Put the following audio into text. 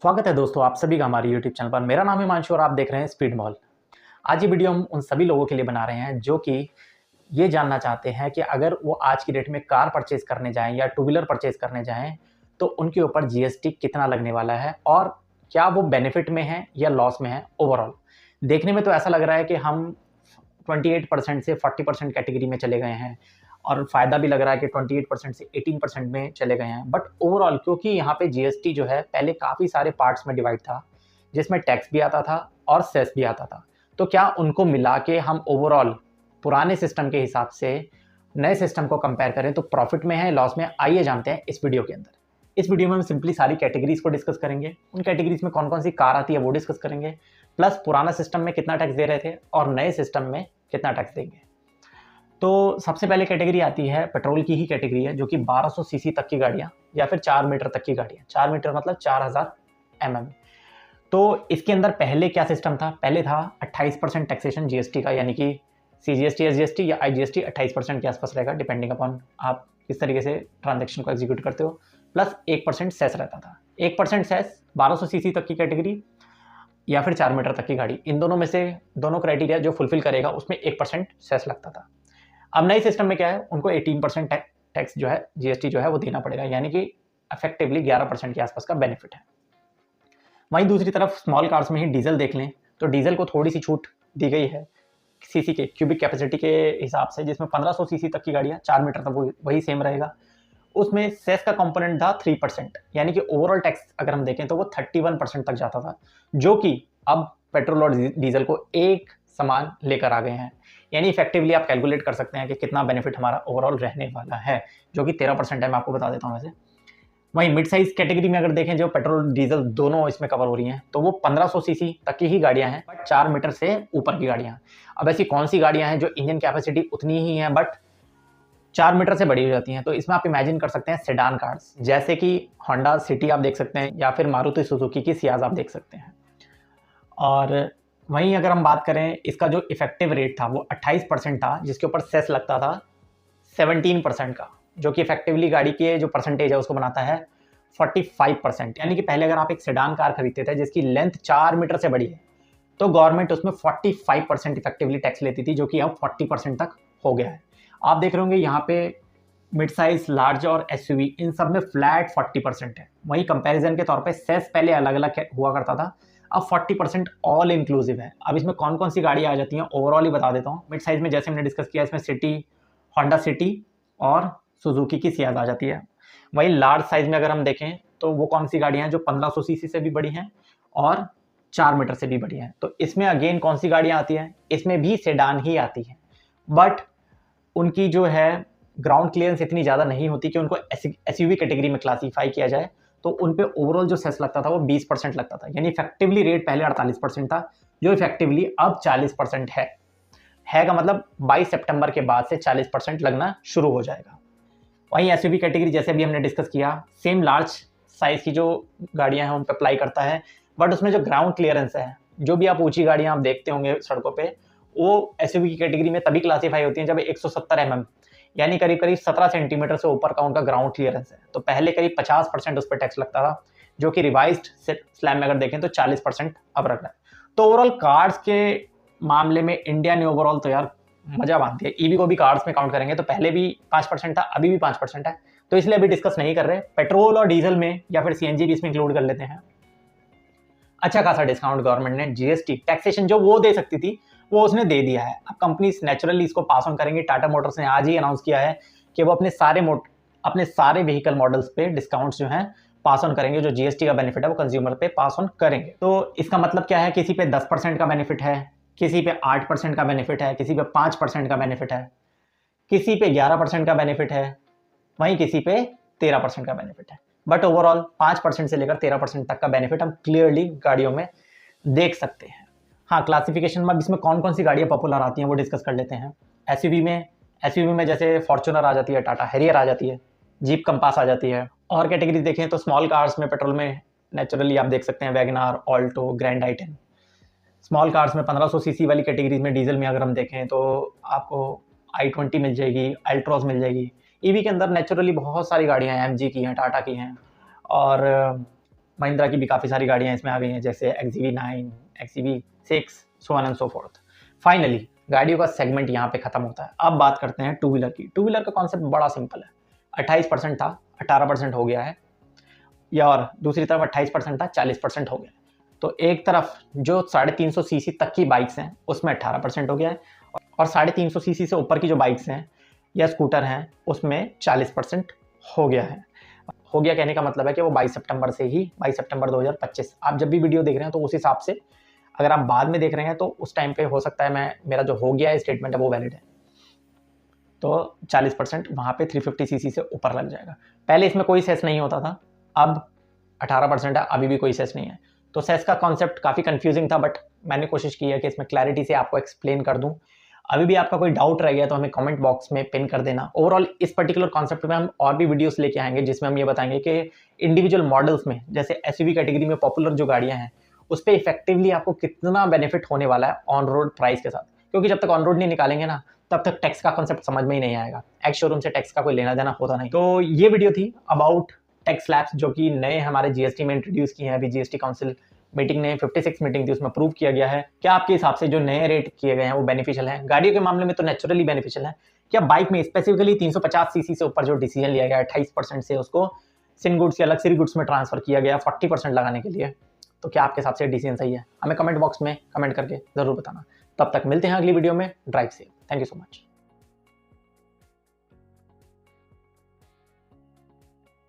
स्वागत है दोस्तों आप सभी का हमारे YouTube चैनल पर। मेरा नाम है हिमांशु और आप देख रहे हैं स्पीड मॉल। आज ये वीडियो हम उन सभी लोगों के लिए बना रहे हैं जो कि ये जानना चाहते हैं कि अगर वो आज की डेट में कार परचेज करने जाएं या टू व्हीलर परचेज करने जाएं तो उनके ऊपर जीएसटी कितना लगने वाला है और क्या वो बेनिफिट में है या लॉस में है। ओवरऑल देखने में तो ऐसा लग रहा है कि हम 28% से 40% कैटेगरी में चले गए हैं और फ़ायदा भी लग रहा है कि 28% से 18% में चले गए हैं। बट ओवरऑल क्योंकि यहाँ पे जीएसटी जो है पहले काफ़ी सारे पार्ट्स में डिवाइड था, जिसमें टैक्स भी आता था और सेस भी आता था, तो क्या उनको मिला के हम ओवरऑल पुराने सिस्टम के हिसाब से नए सिस्टम को कंपेयर करें तो प्रॉफिट में है लॉस में, आइए जानते हैं इस वीडियो के अंदर। इस वीडियो में हम सिंपली सारी कैटेगरीज को डिस्कस करेंगे, उन कैटेगरीज में कौन कौन सी कार आती है वो डिस्कस करेंगे, प्लस पुराना सिस्टम में कितना टैक्स दे रहे थे और नए सिस्टम में कितना टैक्स देंगे। तो सबसे पहले कैटेगरी आती है पेट्रोल की ही कैटेगरी है, जो कि 1200 सीसी तक की गाड़ियाँ या फिर 4 मीटर तक की गाड़ियाँ, 4 मीटर मतलब 4000 mm। तो इसके अंदर पहले क्या सिस्टम था? पहले था 28% टैक्सेशन जीएसटी का, यानी कि सीजीएसटी, एसजीएसटी या आईजीएसटी 28% के आसपास रहेगा, डिपेंडिंग अपॉन आप किस तरीके से ट्रांजेक्शन को एग्जीक्यूट करते हो, प्लस 1% सेस रहता था। 1% सेस 1200 सीसी तक की कैटेगरी या फिर 4 मीटर तक की गाड़ी, इन दोनों में से दोनों क्राइटेरिया जो फुलफिल करेगा उसमें 1% सेस लगता था। अब नए सिस्टम में क्या है, उनको 18% टैक्स जो है जीएसटी जो है वो देना पड़ेगा, यानी कि इफेक्टिवली 11% के आसपास का बेनिफिट है। वहीं दूसरी तरफ स्मॉल कार्स में ही डीजल देख लें तो डीजल को थोड़ी सी छूट दी गई है सीसी के क्यूबिक कैपेसिटी के हिसाब से, जिसमें 1500 सीसी तक की गाड़ियाँ 4 मीटर तक वही सेम रहेगा। उसमें सेस का कंपोनेंट था 3%, यानी कि ओवरऑल टैक्स अगर हम देखें तो वो 31% तक जाता था, जो कि अब पेट्रोल और डीजल को एक समान लेकर आ गए हैं। यानी इफेक्टिवली आप कैलकुलेट कर सकते हैं कि कितना बेनिफिट हमारा ओवरऑल रहने वाला है, जो कि 13% है, मैं आपको बता देता हूँ वैसे। वहीं मिड साइज कैटेगरी में अगर देखें, जो पेट्रोल डीजल दोनों इसमें कवर हो रही हैं, तो वो 1500 सीसी तक की ही गाड़ियां हैं, बट 4 मीटर से ऊपर की गाड़ियां। अब ऐसी कौन सी गाड़ियां हैं जो इंजन कैपेसिटी उतनी ही है बट 4 मीटर से बड़ी हो जाती हैं? तो इसमें आप इमेजिन कर सकते हैं सेडान कार्स, जैसे कि होंडा सिटी आप देख सकते हैं या फिर मारुति सुजुकी की सियाज आप देख सकते हैं। और वहीं अगर हम बात करें, इसका जो इफेक्टिव रेट था वो 28% था, जिसके ऊपर सेस लगता था 17% का, जो कि इफेक्टिवली गाड़ी के जो परसेंटेज है उसको बनाता है 45%। यानी कि पहले अगर आप एक सेडान कार खरीदते थे जिसकी लेंथ 4 मीटर से बड़ी है, तो गवर्नमेंट उसमें 45% इफेक्टिवली टैक्स लेती थी, जो कि अब 40% तक हो गया है। आप देख रहे होंगे यहाँ पे मिड साइज, लार्ज और एसयूवी इन सब में फ्लैट 40% है। वहीं कंपैरिजन के तौर पे सेस पहले अलग अलग हुआ करता था, अब 40% ऑल इंक्लूसिव है। अब इसमें कौन कौन सी गाड़ियाँ आ जाती हैं ओवरऑल ही बता देता हूँ। मिड साइज में जैसे हमने डिस्कस किया, इसमें सिटी, होंडा सिटी और सुजुकी की सियाज आ जाती है। वहीं लार्ज साइज में अगर हम देखें तो वो कौन सी गाड़ियाँ हैं जो 1500 सीसी से भी बड़ी हैं और 4 मीटर से भी बड़ी हैं, तो इसमें अगेन कौन सी गाड़ियाँ आती हैं? इसमें भी सेडान ही आती हैं, बट उनकी जो है ग्राउंड क्लियरेंस इतनी ज़्यादा नहीं होती कि उनको एसयूवी कैटेगरी में क्लासीफाई किया जाए, तो उन पे ओवरऑल जो सेस लगता था वो 20% लगता था। यानी इफेक्टिवली रेट पहले 48% था, जो इफेक्टिवली अब 40% है का मतलब 22 सितंबर के बाद से 40% लगना शुरू हो जाएगा। वहीं एसयूवी कैटेगरी जैसे भी हमने डिस्कस किया, सेम लार्ज साइज की जो गाड़ियां हैं उन पर अप्लाई करता है, बट उसमें जो ग्राउंड क्लियरेंस है, जो भी आप ऊंची गाड़ियां आप देखते होंगे सड़कों पे, वो एसयूवी की कैटेगरी में तभी क्लासीफाई होती हैं जब 170 mm यानी करीब करीब 17 सेंटीमीटर से ऊपर का उनका ग्राउंड क्लियरेंस है। तो पहले करीब 50% उस पर टैक्स लगता था, जो कि रिवाइज्ड स्लैब में अगर देखें तो 40% अब रख रहा है। तो ओवरऑल कार्स के मामले में इंडिया ने ओवरऑल तो यार मजा बांध दिया। ईवी को भी कार्स में काउंट करेंगे तो पहले भी 5% था, अभी भी 5% है, तो इसलिए अभी डिस्कस नहीं कर रहे। पेट्रोल और डीजल में या फिर सीएनजी भी इसमें इंक्लूड कर लेते हैं। अच्छा खासा डिस्काउंट गवर्नमेंट ने जीएसटी टैक्सेशन जो वो दे सकती थी वो उसने दे दिया है। अब कंपनीज नेचुरली इसको पास ऑन करेंगे। टाटा मोटर्स ने आज ही अनाउंस किया है कि वो अपने सारे व्हीकल मॉडल्स पे डिस्काउंट्स जो हैं पास ऑन करेंगे, जो जीएसटी का बेनिफिट है वो कंज्यूमर पे पास ऑन करेंगे। तो इसका मतलब क्या है, किसी पे 10% का बेनिफिट है, किसी पे 8% का बेनिफिट है, किसी पे 5% का बेनिफिट है, किसी पे 11% का बेनिफिट है, वहीं किसी पे 13% का बेनिफिट है। बट ओवरऑल 5% से लेकर 13% तक का बेनिफिट हम क्लियरली गाड़ियों में देख सकते हैं। हाँ, क्लासिफिकेशन में इसमें कौन कौन सी गाड़ियाँ पॉपुलर आती हैं वो डिस्कस कर लेते हैं। एसयूवी में जैसे फॉर्च्यूनर आ जाती है, टाटा हैरियर आ जाती है, जीप कंपास आ जाती है। और कैटेगरी देखें तो स्मॉल कार्स में पेट्रोल में नेचुरली आप देख सकते हैं वैगनार, ऑल्टो, ग्रैंड आई10। स्मॉल कार्स में 1500 सीसी वाली कैटेगरीज में डीजल में अगर हम देखें तो आपको i20 मिल जाएगी, अल्ट्रॉस मिल जाएगी। ईवी के अंदर नेचुरली बहुत सारी गाड़ियाँ हैं, एमजी की हैं, टाटा की हैं, और महिंद्रा की भी काफ़ी सारी गाड़ियाँ इसमें आ गई हैं, जैसे XUV9, XUV6, so on and so fourth. Finally गाड़ियों का सेगमेंट यहाँ पे खत्म होता है। अब बात करते हैं टू व्हीलर की। टू व्हीलर का कॉन्सेप्ट बड़ा सिंपल है। 28% था, 18% हो गया है, या और दूसरी तरफ 28% था, 40% हो गया। तो एक तरफ जो 350 सीसी तक की बाइक्स हैं उसमें 18% हो गया है, और 350 सीसी से ऊपर की जो बाइक्स हैं या स्कूटर हैं उसमें 40% हो गया है। हो गया कहने का मतलब है कि वो 22 सितंबर से ही, 22 सितंबर 2025, आप जब भी वीडियो देख रहे हैं तो उस हिसाब से, अगर आप बाद में देख रहे हैं तो उस टाइम पे हो सकता है मेरा जो हो गया है स्टेटमेंट है वो वैलिड है। तो 40% वहाँ पे 350 सीसी से ऊपर लग जाएगा। पहले इसमें कोई सेस नहीं होता था, अब 18% है, अभी भी कोई सेस नहीं है। तो सेस का कॉन्सेप्ट काफ़ी कंफ्यूजिंग था, बट मैंने कोशिश की है कि इसमें क्लैरिटी से आपको एक्सप्लेन कर दूं। अभी भी आपका कोई डाउट रह गया तो हमें कमेंट बॉक्स में पिन कर देना। ओवरऑल इस पर्टिकुलर कॉन्सेप्ट में हम और भी वीडियोस लेके आएंगे जिसमें हम ये बताएंगे कि इंडिविजुअल मॉडल्स में, जैसे एसयूवी कैटेगरी में पॉपुलर जो गाड़ियां हैं उस पर इफेक्टिवली आपको कितना बेनिफिट होने वाला है ऑन रोड प्राइस के साथ। क्योंकि जब तक ऑन रोड नहीं निकालेंगे ना, तब तक टैक्स का कॉन्सेप्ट समझ में ही नहीं आएगा। एक्स शोरूम से टैक्स का कोई लेना देना होता नहीं। तो ये वीडियो थी अबाउट टैक्स स्लैब्स, जो कि नए हमारे जीएसटी में इंट्रोड्यूस किए हैं। अभी जीएसटी काउंसिल मीटिंग ने 56 मीटिंग थी, उसमें अप्रूव किया गया है। क्या आपके हिसाब से जो नए रेट किए गए हैं वो बेनिफिशियल है? गाड़ियों के मामले में तो नेचुरली बेनिफिशियल है। क्या बाइक में स्पेसिफिकली 350 सीसी से ऊपर जो डिसीजन लिया गया 28% से उसको सिन गुड्स या लग्जरी गुड्स में ट्रांसफर किया गया 40% लगाने के लिए, तो क्या आपके हिसाब से डिसीजन सही है? हमें कमेंट बॉक्स में कमेंट करके जरूर बताना। तब तक मिलते हैं अगली वीडियो में। Drive safe. Thank you so much.